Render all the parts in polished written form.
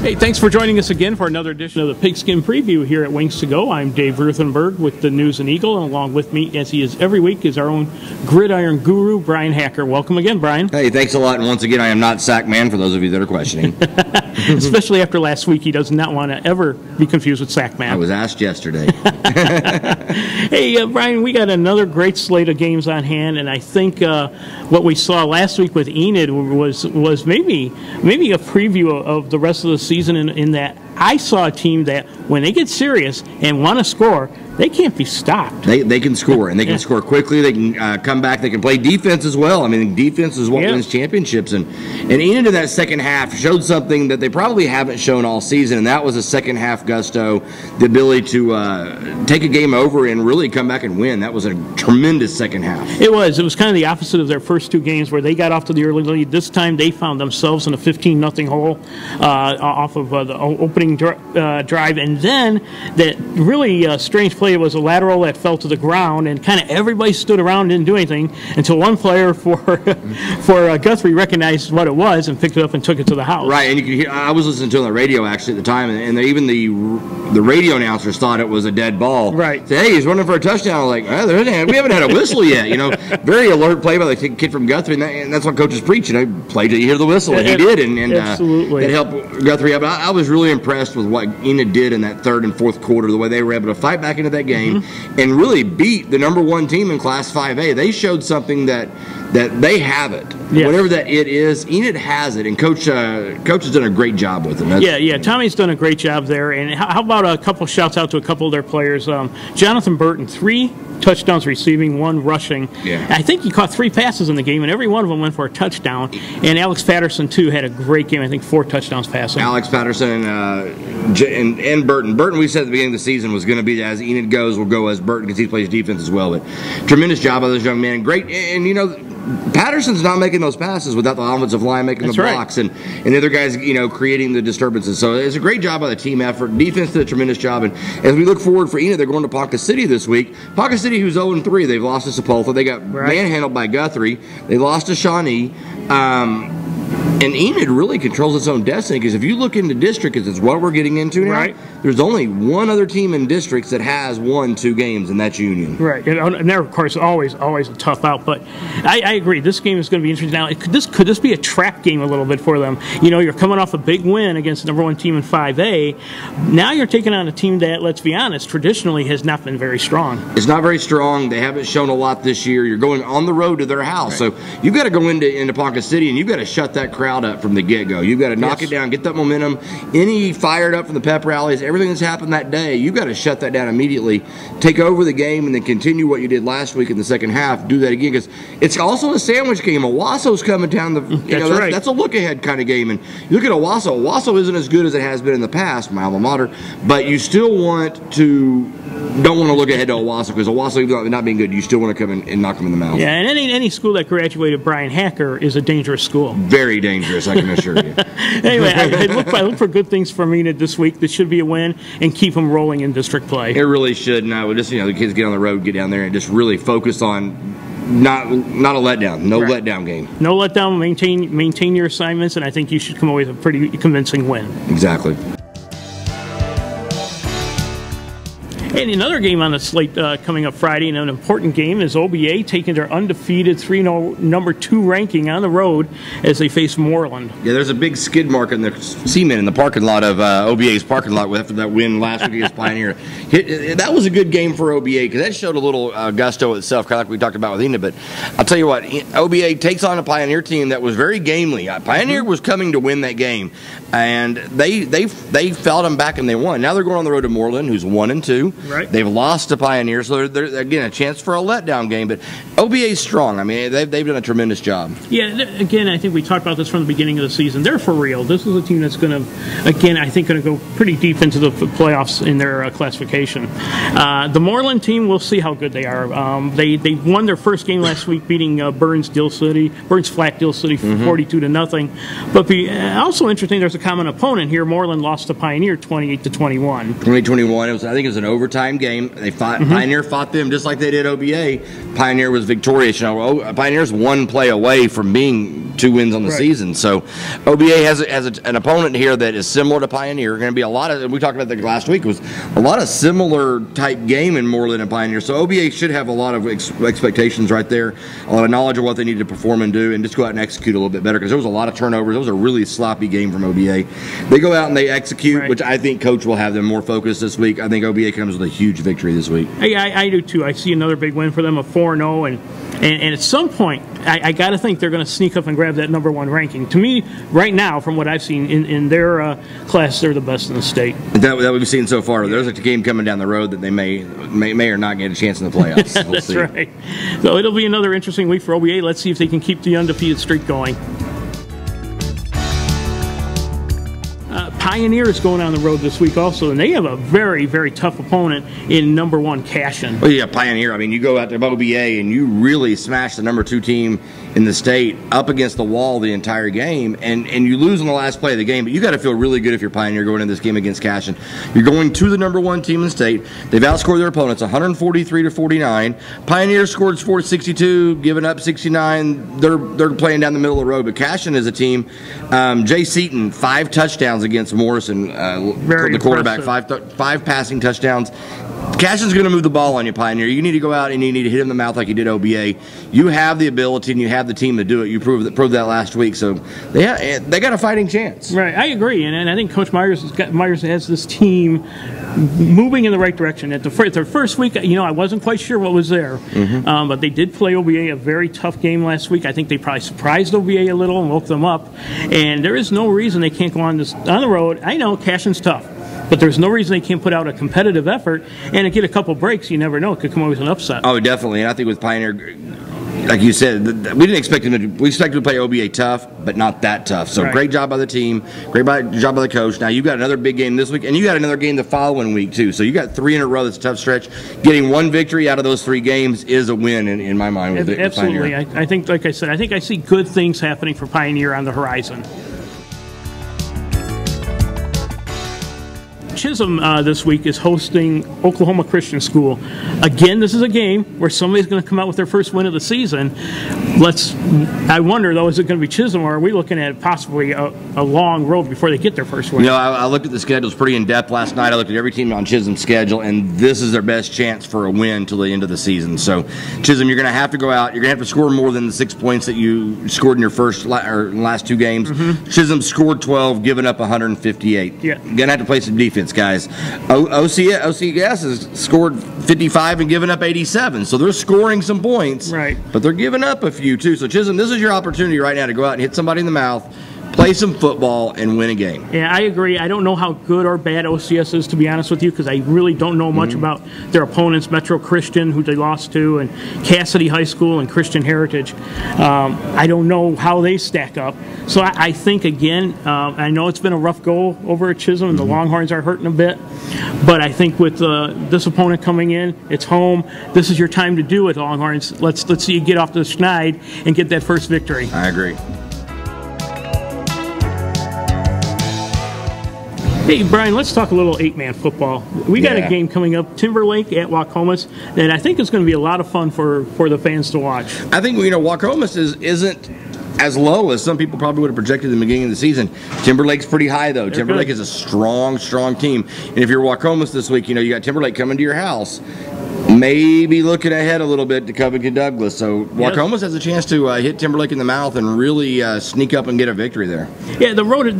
Hey, thanks for joining us again for another edition of the Pigskin Preview here at Wings to Go. I'm Dave Ruthenberg with the News Eagle, and along with me, as he is every week, is our own gridiron guru, Brian Hacker. Welcome again, Brian. Hey, thanks a lot. And once again, I am not Sack Man, for those of you that are questioning. Especially after last week, he does not want to ever be confused with Sack Man. I was asked yesterday. Hey, Brian, we got another great slate of games on hand, and I think what we saw last week with Enid was maybe a preview of the rest of the season in that I saw a team that when they get serious and want to score, they can't be stopped. They can score, and they can score quickly. They can come back. They can play defense as well. I mean, defense is what wins championships. And Enid in that second half showed something that they probably haven't shown all season, and that was a second half gusto, the ability to take a game over and really come back and win. That was a tremendous second half. It was. It was kind of the opposite of their first two games where they got off to the early lead. This time they found themselves in a 15-0 hole off of the opening drive, and then that really strange play was a lateral that fell to the ground, and kind of everybody stood around and didn't do anything until one player for Guthrie recognized what it was and picked it up and took it to the house. Right, and you could hear, I was listening to it on the radio actually at the time, and even the radio announcers thought it was a dead ball. Right. Said, hey, he's running for a touchdown. I was like, we haven't had a whistle yet. You know, very alert play by the kid from Guthrie, and that's what coaches preach. You know, play till you hear the whistle, and he did, and absolutely. It helped Guthrie out. But I was really impressed with what Enid did in that third and fourth quarter, the way they were able to fight back into that game and really beat the #1 team in Class 5A. They showed something that they have it. Yes. Whatever that it is, Enid has it, and Coach has done a great job with them. Yeah, Tommy's done a great job there. And how about a couple shouts out to a couple of their players? Jonathan Burton, 3 touchdowns receiving, 1 rushing. Yeah. I think he caught 3 passes in the game, and every one of them went for a touchdown. And Alex Patterson, too, had a great game. I think 4 touchdowns passing. Alex Patterson and Burton. Burton, we said at the beginning of the season, was going to be, as Enid goes, will go as Burton because he plays defense as well. But tremendous job by this young man. Great, and you know, Patterson's not making those passes without the offensive line making the blocks and the other guys, you know, creating the disturbances. So it's a great job by the team effort. Defense did a tremendous job. And as we look forward for Enid, they're going to Ponca City this week. Ponca City, who's 0-3, they've lost to Sepulveda. They got manhandled by Guthrie. They lost to Shawnee. And Enid really controls its own destiny, because if you look into district, because it's what we're getting into now, there's only one other team in districts that has won 2 games, and that's Union. Right, and they're, of course, always a tough out. But I agree, this game is going to be interesting. Now, could this be a trap game a little bit for them? You know, you're coming off a big win against the #1 team in 5A. Now you're taking on a team that, let's be honest, traditionally has not been very strong. It's not very strong. They haven't shown a lot this year. You're going on the road to their house. So you've got to go into Ponca City, and you've got to shut that crowd up from the get-go. You've got to knock it down, get that momentum. Any fired up from the pep rallies, everything that's happened that day, you've got to shut that down immediately. Take over the game and then continue what you did last week in the second half. Do that again, because it's also a sandwich game. Owasso's coming down the. That's a look-ahead kind of game. And you look at Owasso. Owasso isn't as good as it has been in the past, my alma mater, but you still don't want to look ahead to Owasso, because Owasso, even though not being good, you still want to come in and knock them in the mouth. Yeah, and any school that graduated Brian Hacker is a dangerous school. Very dangerous, I can assure you. Anyway, I look for good things from Enid this week. This should be a win, and keep them rolling in district play. It really should. And I would just, the kids get on the road, get down there, and just really focus on not a letdown. No letdown game. No letdown. Maintain your assignments, and I think you should come away with a pretty convincing win. Exactly. And another game on the slate coming up Friday, and an important game, is OBA taking their undefeated 3-0 #2 ranking on the road as they face Moreland. Yeah, there's a big skid mark in the cement in the parking lot of OBA's parking lot after that win last week against Pioneer. That was a good game for OBA, because that showed a little gusto itself, kind of like we talked about with Enid. But I'll tell you what, OBA takes on a Pioneer team that was very gamely. Pioneer was coming to win that game, and they fought them back and they won. Now they're going on the road to Moreland, who's 1-2. Right. They've lost to Pioneer, so they're again a chance for a letdown game. But OBA's strong. I mean, they've done a tremendous job. Yeah, again, I think we talked about this from the beginning of the season. They're for real. This is a team that's going to, again, I think going to go pretty deep into the playoffs in their classification. The Moreland team, we'll see how good they are. They won their first game last week, beating Burns Flat Dill City 42-0. But also interesting, there's a common opponent here. Moreland lost to Pioneer 28-21. 2021. I think it was an overtime game. They fought. Pioneer fought them just like they did OBA. Pioneer was victorious. Pioneer's one play away from being 2 wins on the season. So OBA has an opponent here that is similar to Pioneer. Going to be a lot of, we talked about that last week, was a lot of similar type game in Moreland and Pioneer. So OBA should have a lot of expectations right there, a lot of knowledge of what they need to perform and do, and just go out and execute a little bit better, because there was a lot of turnovers. It was a really sloppy game from OBA. They go out and they execute, which I think Coach will have them more focused this week. I think OBA comes with a huge victory this week. I do too. I see another big win for them, a 4-0, and at some point, I got to think they're going to sneak up and grab that #1 ranking. To me, right now, from what I've seen in their class, they're the best in the state. That we've seen so far. There's a game coming down the road that they may or not get a chance in the playoffs. We'll That's see. right. So it'll be another interesting week for OBA. Let's see if they can keep the undefeated streak going. Pioneer is going on the road this week also, and they have a very, very tough opponent in #1 Cashin. Well, yeah, Pioneer. I mean, you go out to OBA and you really smash the #2 team in the state up against the wall the entire game, and you lose in the last play of the game. But you got to feel really good if you're Pioneer going into this game against Cashin. You're going to the #1 team in the state. They've outscored their opponents 143-49. Pioneer scored 462, giving up 69. They're playing down the middle of the road. But Cashin is a team. Jay Seaton, 5 touchdowns against Morrison, the quarterback, 5 passing touchdowns. Cashin's going to move the ball on you, Pioneer. You need to go out and you need to hit him in the mouth like you did OBA. You have the ability and you have the team to do it. You proved that last week. So they got a fighting chance. Right, I agree, and I think Coach Myers has this team moving in the right direction. At their first week, I wasn't quite sure what was there, but they did play OBA a very tough game last week. I think they probably surprised OBA a little and woke them up, and there is no reason they can't go on the road. I know Cashin's tough, but there's no reason they can't put out a competitive effort and to get a couple breaks. You never know; it could come out with an upset. Oh, definitely, and I think with Pioneer, like you said, we didn't expect him to. We expected him to play OBA tough, but not that tough. So great job by the team, job by the coach. Now you got another big game this week, and you got another game the following week too. So you got 3 in a row. That's a tough stretch. Getting 1 victory out of those 3 games is a win in my mind. With Absolutely, I think, like I said, I think I see good things happening for Pioneer on the horizon. Chisholm this week is hosting Oklahoma Christian School. Again, this is a game where somebody's going to come out with their first win of the season. I wonder, though, is it going to be Chisholm, or are we looking at possibly a long road before they get their first win? I looked at the schedules pretty in-depth last night. I looked at every team on Chisholm's schedule, and this is their best chance for a win till the end of the season. So, Chisholm, you're going to have to go out. You're going to have to score more than the 6 points that you scored in your last 2 games. Chisholm scored 12, giving up 158. Yeah. You're going to have to play some defense, guys. OCS has scored 55 and given up 87, so they're scoring some points, but they're giving up a few too. So Chisholm, this is your opportunity right now to go out and hit somebody in the mouth, play some football, and win a game. Yeah, I agree. I don't know how good or bad OCS is, to be honest with you, because I really don't know much about their opponents, Metro Christian, who they lost to, and Cassidy High School and Christian Heritage. I don't know how they stack up. So I think, again, I know it's been a rough go over at Chisholm, and the Longhorns are hurting a bit. But I think with this opponent coming in, it's home. This is your time to do it, Longhorns. Let's see you get off the schneid and get that first victory. I agree. Hey, Brian, let's talk a little 8-man football. We got a game coming up, Timberlake at Waukomis, and I think it's going to be a lot of fun for the fans to watch. I think, Waukomis isn't as low as some people probably would have projected in the beginning of the season. Timberlake's pretty high, though. Timberlake is a strong team. And if you're Waukomis this week, you got Timberlake coming to your house. Maybe looking ahead a little bit to Covington Douglas. So Waukomis has a chance to hit Timberlake in the mouth and really sneak up and get a victory there. Yeah, the road in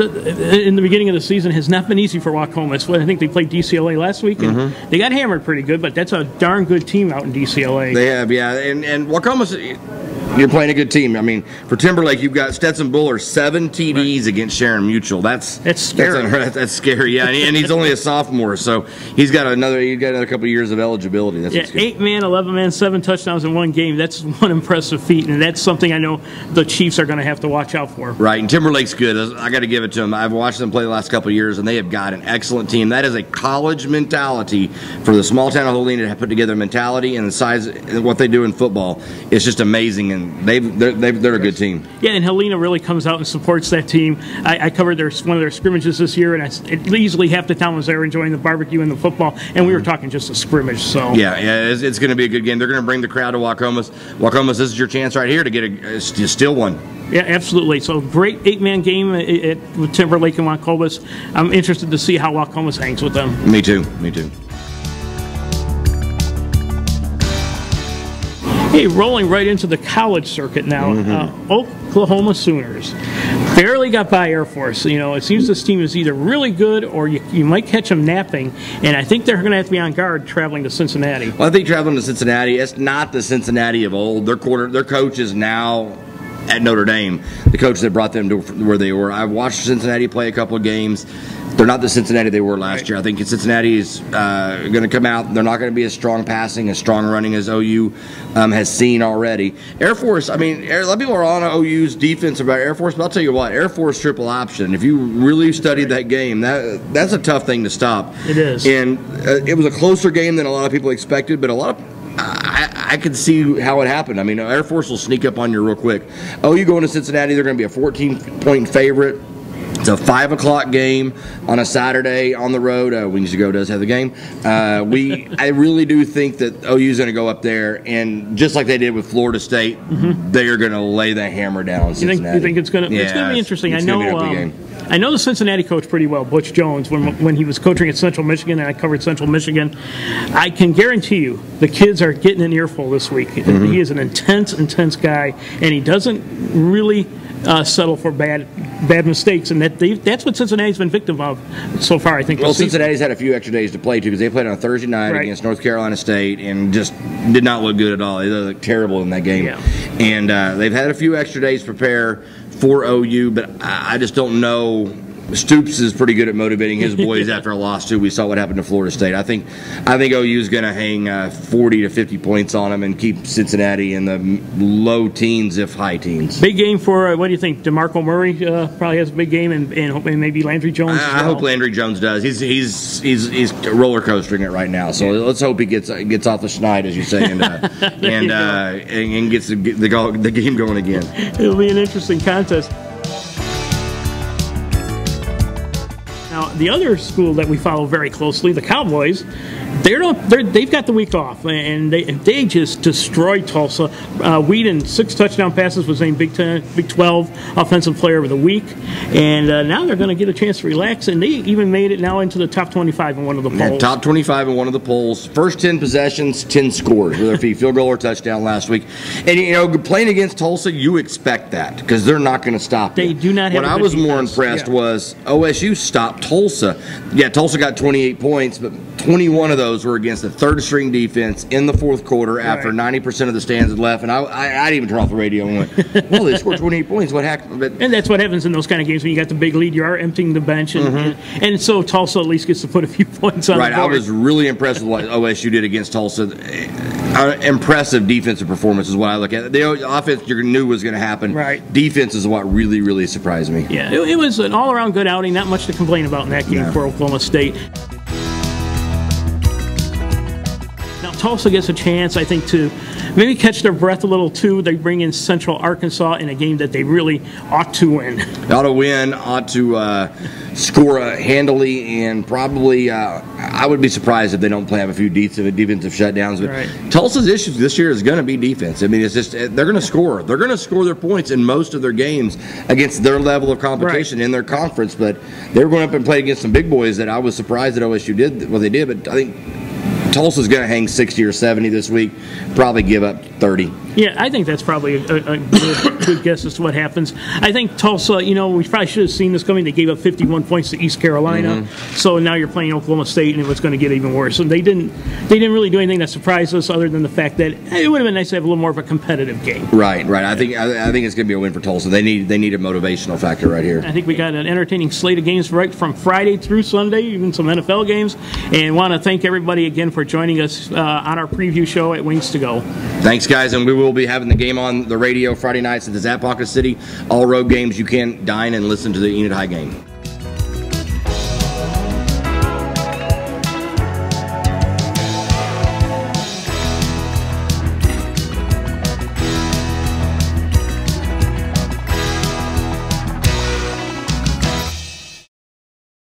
the beginning of the season has not been easy for Waukomis. I think they played DCLA last week, and they got hammered pretty good, but that's a darn good team out in DCLA. They have, yeah. And Waukomis, you're playing a good team. I mean, for Timberlake, you've got Stetson Buller, 7 TDs against Sharon Mutual. That's scary. That's scary, yeah. And he's only a sophomore, so he's got another couple of years of eligibility. That's 8-man, 11-man, 7 touchdowns in one game. That's one impressive feat, and that's something I know the Chiefs are going to have to watch out for. Right, and Timberlake's good. I got to give it to them. I've watched them play the last couple of years, and they have got an excellent team. That is a college mentality for the small town of Helena to have put together a mentality, and the size and what they do in football is just amazing. and they're a good team. Yeah, and Helena really comes out and supports that team. I covered one of their scrimmages this year, and easily half the town was there enjoying the barbecue and the football, and we were talking just a scrimmage. So yeah, it's going to be a good game. They're going to bring the crowd to Waukomis. Waukomis, this is your chance right here to get steal one. Yeah, absolutely. So great 8-man game with Timberlake and Waukomis. I'm interested to see how Waukomis hangs with them. Me too. Me too. Hey, rolling right into the college circuit now. Oklahoma Sooners barely got by Air Force. You know, it seems this team is either really good or you might catch them napping, and I think they're going to have to be on guard traveling to Cincinnati. Well, I think traveling to Cincinnati, it's not the Cincinnati of old. Their coach is now at Notre Dame, the coach that brought them to where they were. I watched Cincinnati play a couple of games. They're not the Cincinnati they were last year. I think Cincinnati is going to come out. They're not going to be as strong passing, as strong running as OU has seen already. Air Force, I mean, a lot of people are on OU's defense about Air Force, but I'll tell you what, Air Force triple option, if you really studied that game, that's a tough thing to stop. It is. And it was a closer game than a lot of people expected, but a lot of I could see how it happened. I mean, Air Force will sneak up on you real quick. OU going to Cincinnati, they're going to be a 14-point favorite. It's a 5 o'clock game on a Saturday on the road. Wings to Go does have the game. I really do think that OU is going to go up there, and just like they did with Florida State, they are going to lay the hammer down on Cincinnati. You think it's going to? Yeah, it's going to be interesting. I know the Cincinnati coach pretty well, Butch Jones, when he was coaching at Central Michigan, and I covered Central Michigan. I can guarantee you the kids are getting an earful this week. He is an intense guy, and he doesn't really settle for bad mistakes, and that's what Cincinnati's been victim of so far, I think. Well, Cincinnati's had a few extra days to play, too, because they played on a Thursday night against North Carolina State and just did not look good at all. They looked terrible in that game. Yeah. And they've had a few extra days to prepare for OU, but I just don't know. Stoops is pretty good at motivating his boys after a loss too. We saw what happened to Florida State. I think OU is going to hang 40 to 50 points on them and keep Cincinnati in the low teens, if high teens. Big game for what do you think? DeMarco Murray probably has a big game, and maybe Landry Jones. I hope Landry Jones does. He's roller coastering it right now. So let's hope he gets off the schneid, as you say, and gets the game going again. It'll be an interesting contest. Now, the other school that we follow very closely, the Cowboys, they've got the week off, and they just destroyed Tulsa. Whedon, 6 touchdown passes, was named Big 12 Offensive Player of the Week, and now they're going to get a chance to relax, and they even made it now into the top 25 in one of the polls. Yeah, top 25 in one of the polls. First 10 possessions, 10 scores, whether it be field goal or touchdown last week. And, you know, playing against Tulsa, you expect that because they're not going to stop you. They do not have What I was more impressed was OSU stopped Tulsa. Yeah, Tulsa got 28 points, but 21 of those were against the third-string defense in the fourth quarter after 90% of the stands had left. And I didn't even turn off the radio and went, well, they scored 28 points. What happened? And that's what happens in those kind of games when you got the big lead. You are emptying the bench. And so Tulsa at least gets to put a few points on the board. I was really impressed with what OSU did against Tulsa. Impressive defensive performance is what I look at. The offense you knew was going to happen. Defense is what really, really surprised me. Yeah, it was an all-around good outing. Not much to complain about in that game for Oklahoma State. Now, Tulsa gets a chance, I think, to maybe catch their breath a little, too. They bring in Central Arkansas in a game that they really ought to win. Ought to win, ought to score handily, and probably I would be surprised if they don't have a few defensive shutdowns. But Tulsa's issues this year is going to be defense. I mean, it's just they're going to score. They're going to score their points in most of their games against their level of competition in their conference. But they were going up and play against some big boys that I was surprised that OSU did what they did. But I think Tulsa's going to hang 60 or 70 this week, probably give up 30. Yeah, I think that's probably a good guess as to what happens. I think Tulsa, you know, we probably should have seen this coming. They gave up 51 points to East Carolina. So now you're playing Oklahoma State, and it was going to get even worse. And they didn't really do anything that surprised us other than the fact that it would have been nice to have a little more of a competitive game. Right. I think it's going to be a win for Tulsa. They need a motivational factor right here. I think we got an entertaining slate of games right from Friday through Sunday, even some NFL games. And want to thank everybody again for joining us on our preview show at Wings to Go. Thanks, guys, and we will be having the game on the radio Friday nights at the Zappoca City. All road games, you can dine and listen to the Enid High game.